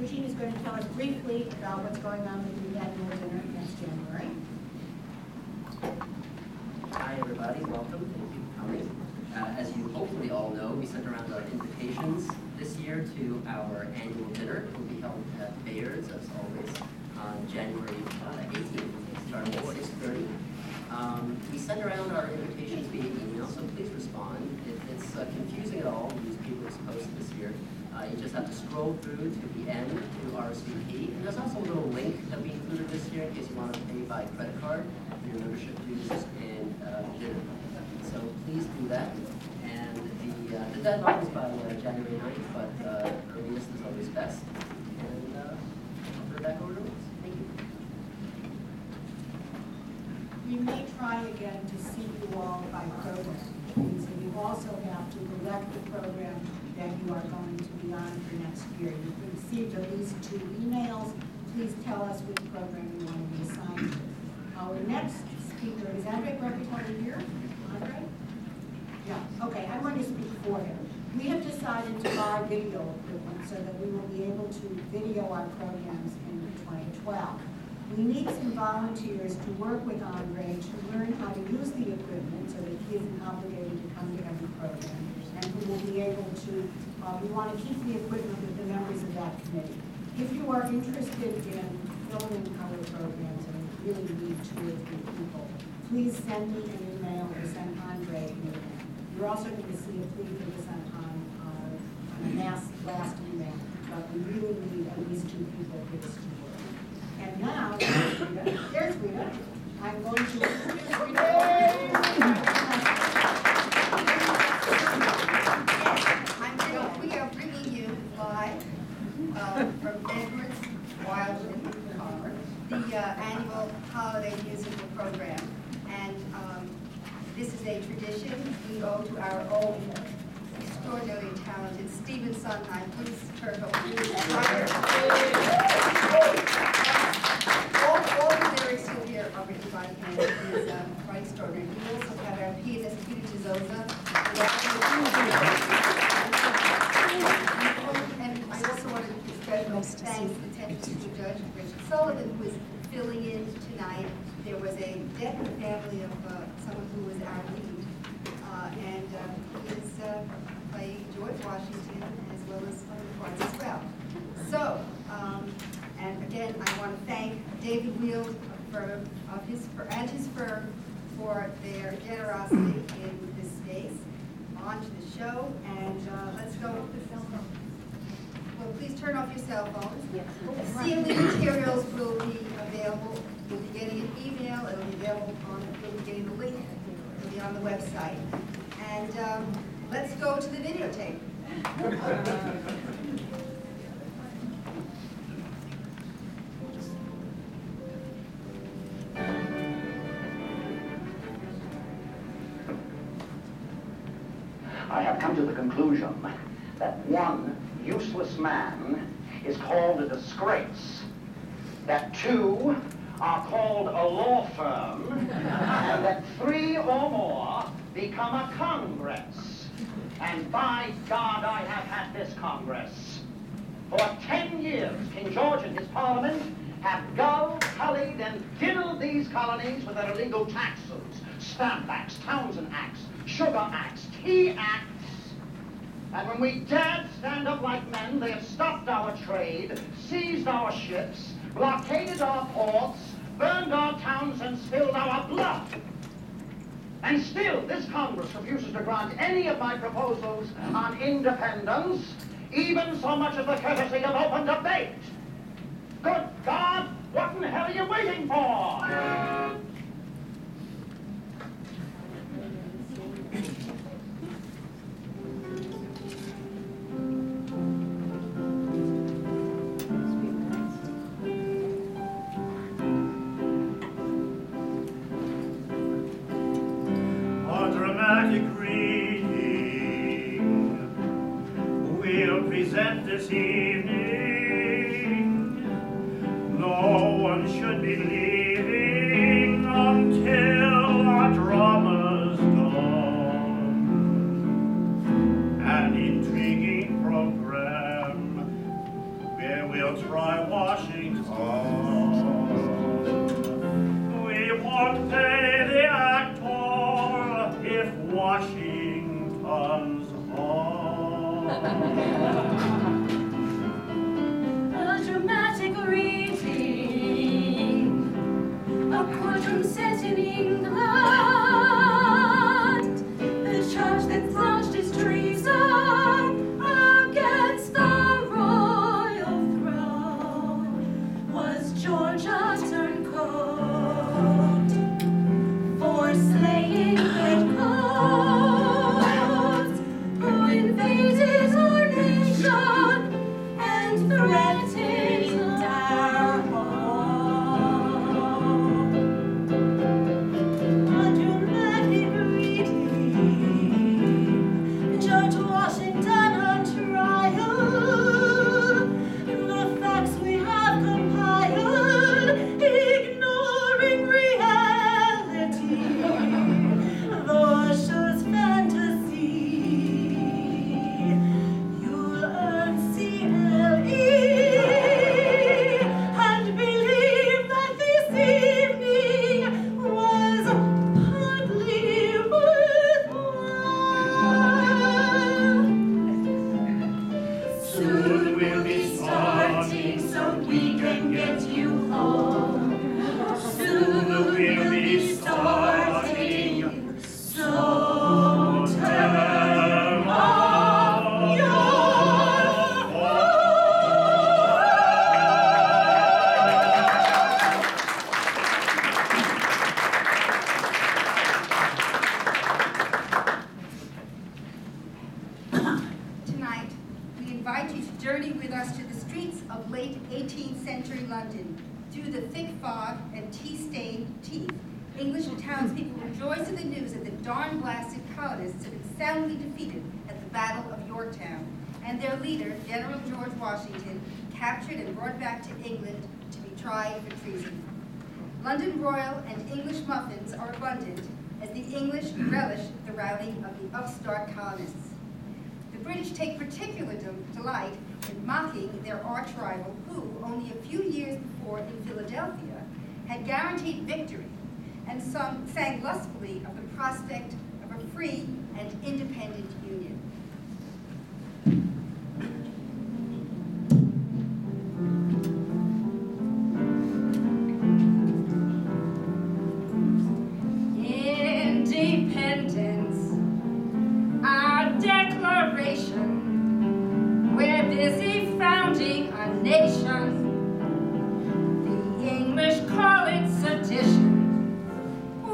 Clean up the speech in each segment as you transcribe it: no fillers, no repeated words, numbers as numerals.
Eugene is going to tell us briefly about what's going on with the annual dinner next January. Hi everybody, welcome, thank you for coming. As you hopefully all know, we sent around our invitations this year to our annual dinner. It will be held at Bayard's, as always, on January 18th, starting at 6:30. We send around our invitations via email, so please respond. If it's confusing at all, we use People's Post this year. You just have to scroll through to the end to RSVP. And there's also a little link that we included this year in case you want to pay by credit card for your membership dues and dinner. So please do that. And the deadline is by January 9th, but earliest is always best. And I'll turn it back over to Liz. Thank you. We may try again to see you all by program. So you also have to elect the program that you are going to be on for next year. You've received at least 2 emails. Please tell us which program you want to be assigned to. Our next speaker, is Andre Gregory here? Andre? Yeah, okay, I'm going to speak for him. We have decided to buy video equipment so that we will be able to video our programs in 2012. We need some volunteers to work with Andre to learn how to use the equipment so that he isn't obligated to come to every program, and who will be able to, we want to keep the equipment with the members of that committee. If you are interested in filming color programs and really need 2 or 3 people, please send me an email or send Andre an email. You're also going to see a plea for this on a last email, but we really need at least 2 people for this to work. And now, there's Rita. I'm going to introduce Rita. We are bringing you live from Edwards Wildwood Park, the annual holiday musical program. And this is a tradition we owe to our own extraordinarily talented Stephen Sondheim. Please turn over. All the lyrics you'll hear are written by him. He is quite extraordinary. We also have our pianist, Peter Gizosa. And I also want to give special thanks and attention to Judge Richard Sullivan, who is filling in tonight. There was a death in the family of someone who was our lead. And he is playing George Washington as well as other parts as well. So, and again, I want to thank David Wheel and his firm for their generosity in this space. On to the show, and let's go with the cell phone. Well, please turn off your cell phones. Sealing materials will be available. You'll be getting an email. It'll be available you'll be getting the link. It'll be on the website. And let's go to the videotape. I have come to the conclusion that one useless man is called a disgrace, that 2 are called a law firm, and that 3 or more become a Congress. And by God, I have had this Congress. For 10 years, King George and his Parliament have gulled, tullied, and diddled these colonies with their illegal taxes, Stamp Acts, Townsend Acts, Sugar Acts, Tea Acts. And when we dared stand up like men, they have stopped our trade, seized our ships, blockaded our ports, burned our towns, and spilled our blood. And still, this Congress refuses to grant any of my proposals on independence, even so much as the courtesy of open debate. Good God, what in the hell are you waiting for? Present this evening, no one should be leaving we'll try Washington. We won't pay the actor if Washington's on. A dramatic reading, a courtroom set in England, the charge that's launched is treason against the royal throne was Georgia Turncoat for slaying redcoats who invaded our nation and threatened our home. A dramatic reading, George Washington on trial. The facts we have compiled, ignoring reality, though a show's fantasy. You'll earn CLE and believe that this evening was partly worthwhile. Soon we'll be starting so we can get you home. Soon we'll be starting, so turn off your Tonight, we invite you to journey with us to the streets of late 18th century London. Through the thick fog and tea-stained teeth, English townspeople rejoice in the news that the darn-blasted colonists have been soundly defeated at the Battle of Yorktown, and their leader, General George Washington, captured and brought back to England to be tried for treason. London Royal and English muffins are abundant, as the English relish the routing of the upstart colonists. The British take particular delight in mocking their arch-rival who, only a few years before in Philadelphia, had guaranteed victory and sang lustfully of the prospect of a free and independent union. Independence, our declaration. We're busy founding a nation. The English call it sedition.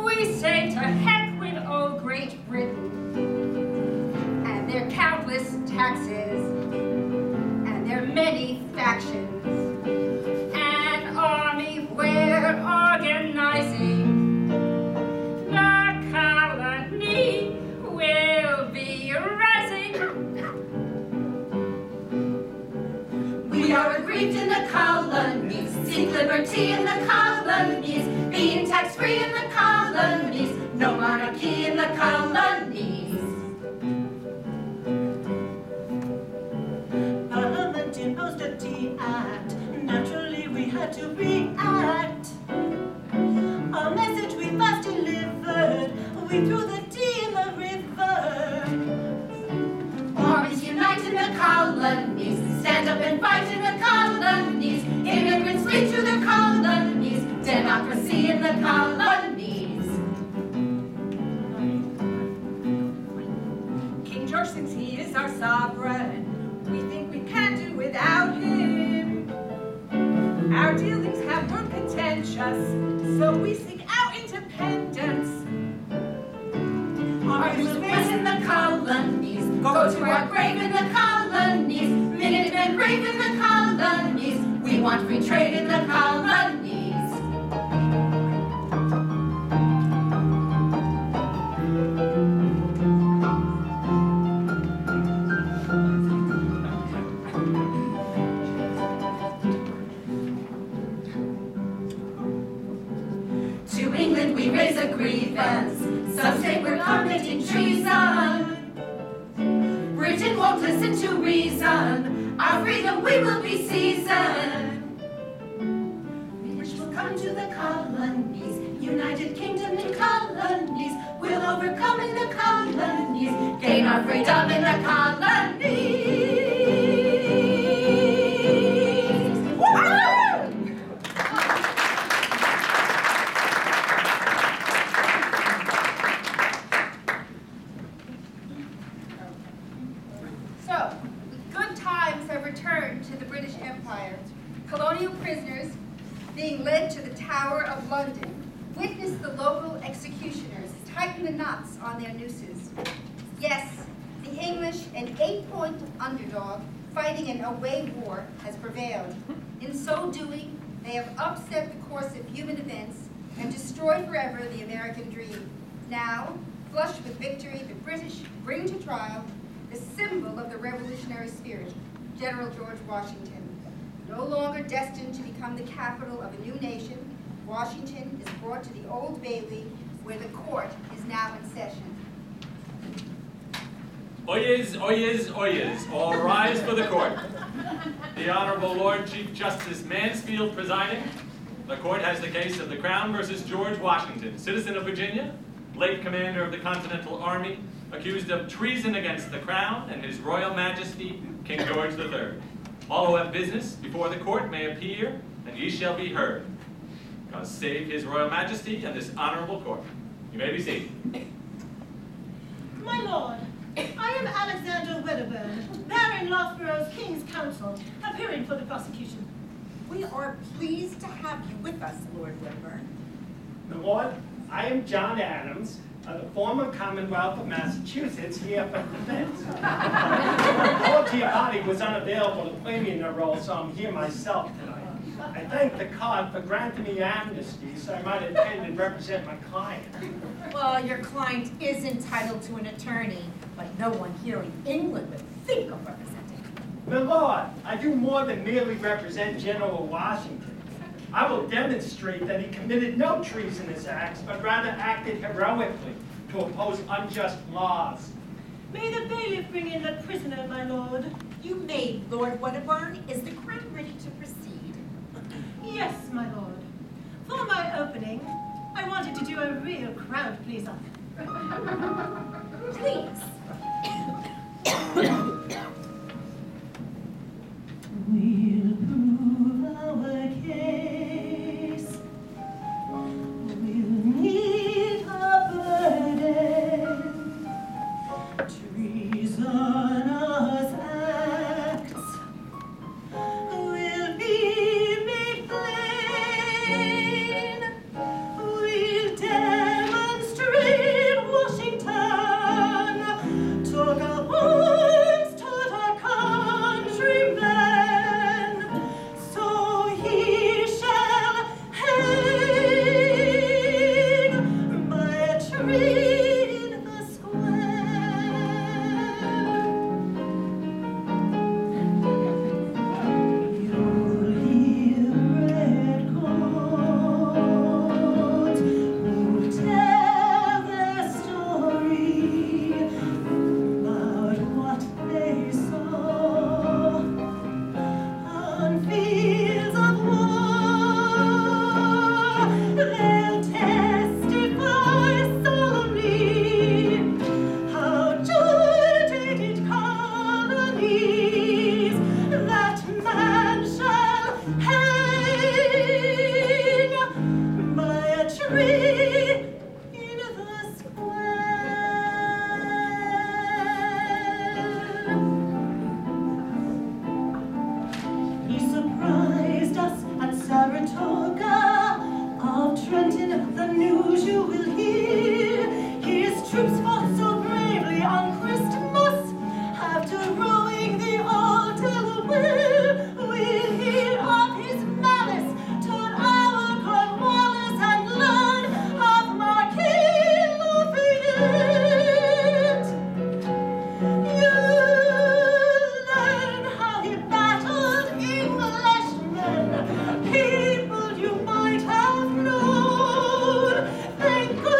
We say to heck with old Great Britain and their countless taxes and their many factions. An army we're organizing. Will be rising. We are aggrieved in the colonies, seek liberty in the colonies, being tax-free in the colonies, no monarchy in the colonies. Parliament imposed a tea act, naturally we had to react. A message we fast delivered, we threw the tea in the river. Armies unite in the colonies, stand up and fight in the colonies, immigrants flee to the colonies, democracy in the colonies. King George thinks he is our sovereign, we think we can't do without him. Our dealings have grown contentious, so we seek out independence. Armies raised in the colonies, go to our grave in the colonies, Minutemen brave in the colonies, we want free trade in the colonies. To England we raise a grievance, some say we're committing treason. Britain won't listen to reason, our freedom we will be seizing. Which will come to the colonies, United Kingdom and colonies. We'll overcome in the colonies, gain our freedom in the colonies. So, good times have returned to the British Empire. Colonial prisoners being led to the Tower of London witnessed the local executioners tighten the knots on their nooses. Yes, the English, an 8-point underdog fighting an away war, has prevailed. In so doing, they have upset the course of human events and destroyed forever the American dream. Now, flushed with victory, the British bring to trial the symbol of the revolutionary spirit, General George Washington. No longer destined to become the capital of a new nation, Washington is brought to the Old Bailey, where the court is now in session. Oyez, oyez, oyez, all rise for the court. The Honorable Lord Chief Justice Mansfield presiding. The court has the case of the Crown versus George Washington, citizen of Virginia, late commander of the Continental Army, accused of treason against the Crown and His Royal Majesty, King George III. All who have business before the court may appear, and ye shall be heard. God save His Royal Majesty and this honorable court. You may be seated. My lord, I am Alexander Wedderburn, Baron Loughborough's King's Counsel, appearing for the prosecution. We are pleased to have you with us, Lord Wedderburn. My lord, I am John Adams, of the former Commonwealth of Massachusetts, here for defense. Lord Giamatti was unavailable to play me in the role, so I'm here myself tonight. I thank the court for granting me amnesty so I might attend and represent my client. Well, your client is entitled to an attorney, but no one here in England would think of representing him. My lord, I do more than merely represent General Washington. I will demonstrate that he committed no treasonous acts, but rather acted heroically to oppose unjust laws. May the bailiff bring in the prisoner, my lord? You may, Lord Wedderburn. Is the Crown ready to proceed? Yes, my lord. For my opening, I wanted to do a real crowd pleaser. Please. We'll prove our case. We'll meet our burden. Treasonous acts will be made plain. We'll demonstrate Washington took our arms to the countrymen, so he shall hang by a tree in the square. You'll hear redcoats who'll tell their story about what they saw on fields of war. They'll testify solemnly how George aided colonies that man shall hang by a tree in the square. He surprised us at Saratoga. Of Trenton, the news you will hear. His troops fought so bravely on Christmas, after rowing the old Delaware. We'll hear of his malice toward our Cornwallis and learn of Marquis Lafayette. You'll learn how he battled Englishmen, people you might have known. Thank God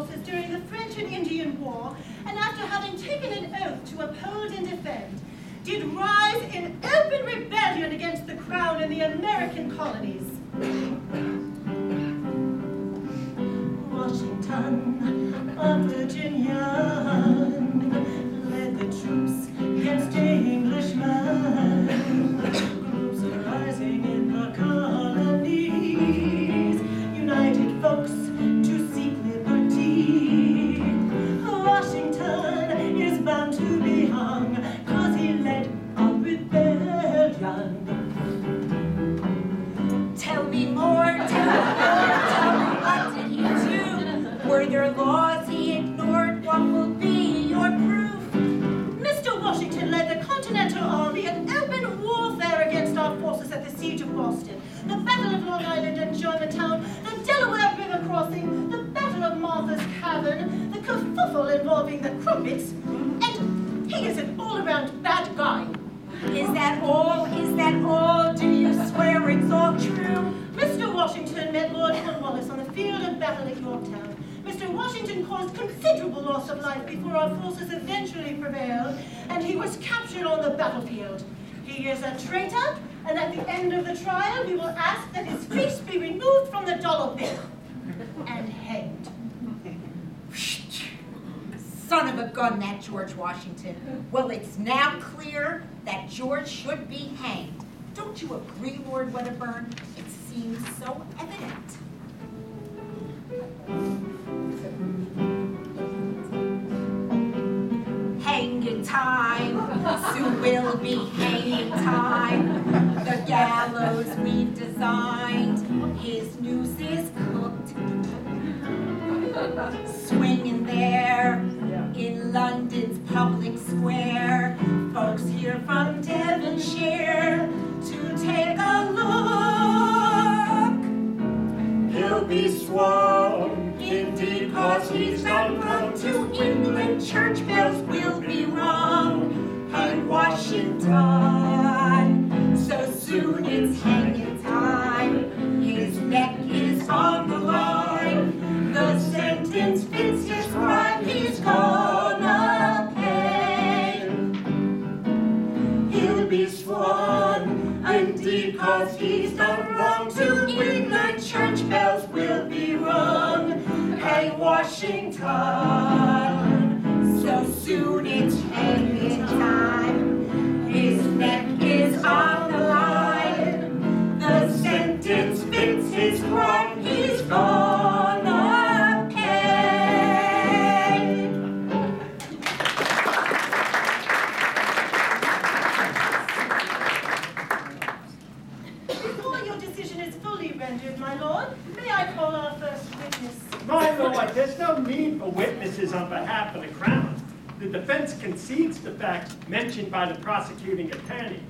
forces during the French and Indian War, and after having taken an oath to uphold and defend, did rise in open rebellion against the crown in the American colonies. Washington, a Virginian, led the troops against Englishmen. Groups arising in the colonies united folks to seek liberty. Washington is bound to be hung, 'cause he led a rebellion. Tell me more, tell me what did he do? Were there laws he ignored? What will be your proof? Mr. Washington led the Continental Army in open warfare against our forces at the Siege of Boston, the Battle of Long Island and Germantown, the Delaware River crossing, the Battle of Martha's Cavern, the kerfuffle involving the Crumpets, and he is an all-around bad guy. Is that all? Is that all? Do you swear it's all true? Mr. Washington met Lord Cornwallis on the field of battle at Yorktown. Mr. Washington caused considerable loss of life before our forces eventually prevailed, and he was captured on the battlefield. He is a traitor, and at the end of the trial, we will ask that his face be removed from the dollar bill and hanged. Son of a gun, that George Washington. Well, it's now clear that George should be hanged. Don't you agree, Lord Wedderburn? It seems so evident. Hanging time, soon will be hanging time. The gallows we've designed, his noose is cooked. Swinging there in London's public square, folks here from Devonshire to take a look. He'll be swung, indeed, 'cause he's done come To England, church bells will be rung. Hang Washington, so soon it's hanging time. His neck is on the line. The sentence fits his crime. He's gonna pay. He'll be swung, indeed, 'cause he's done wrong. To England, church bells will be rung. Hang Washington, so soon it's hanging time. His neck is on the line. The sentence fits his crime. He's gonna pay. Before your decision is fully rendered, my lord, may I call our first witness? My lord, there's no need for witnesses on behalf of the Crown. The defense concedes the facts mentioned by the prosecuting attorney.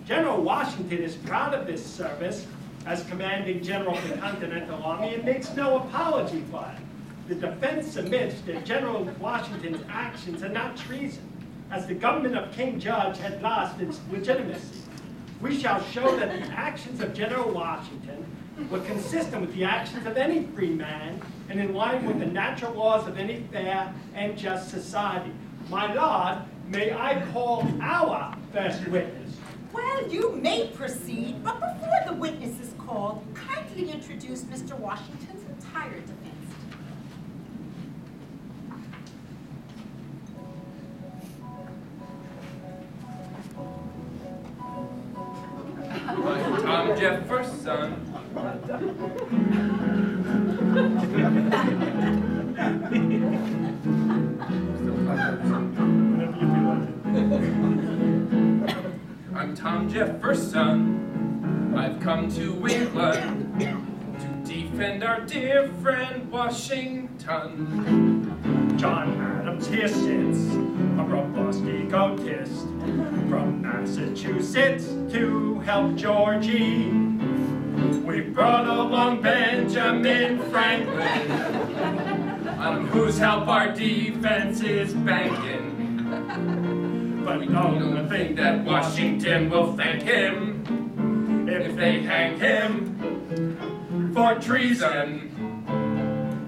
General Washington is proud of this service as commanding general of the Continental Army and makes no apology for it. The defense admits that General Washington's actions are not treason, as the government of King George had lost its legitimacy. We shall show that the actions of General Washington were consistent with the actions of any free man and in line with the natural laws of any fair and just society. My lord, may I call our first witness? Well, you may proceed, but before the witness is called, kindly introduce Mr. Washington's entire defense. I'm Tom Jefferson. I'm Tom Jefferson. I've come to England to defend our dear friend Washington. John Adams here sits, a robust egotist, from Massachusetts to help Georgie. We brought along Benjamin Franklin, on whose help our defense is banking. But we don't think that Washington will thank him if they hang him for treason.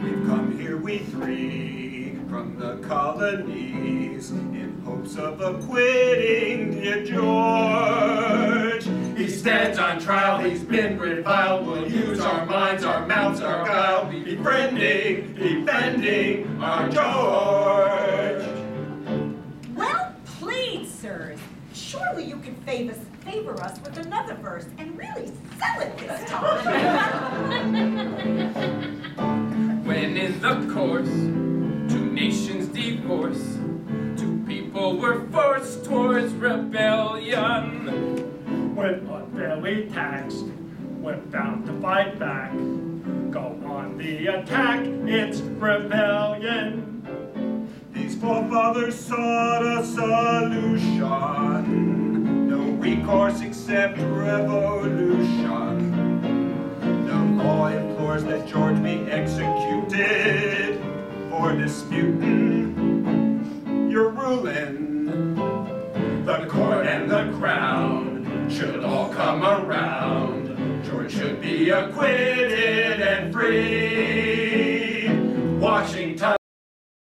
We've come here we free from the colonies in hopes of acquitting dear George. He stands on trial, he's been reviled. We'll use our minds, our mouths, our guile, befriending, defending our George. Well played, sirs. Surely you could favor us with another verse and really sell it this time. When in the course, two nations divorce, two people were forced towards rebellion. When unfairly taxed, we're bound to fight back. Go on the attack, it's rebellion. These forefathers sought a solution, no recourse except revolution. The law implores that George be executed for disputing your ruling. The court and the crown should all come around. George should be acquitted and free.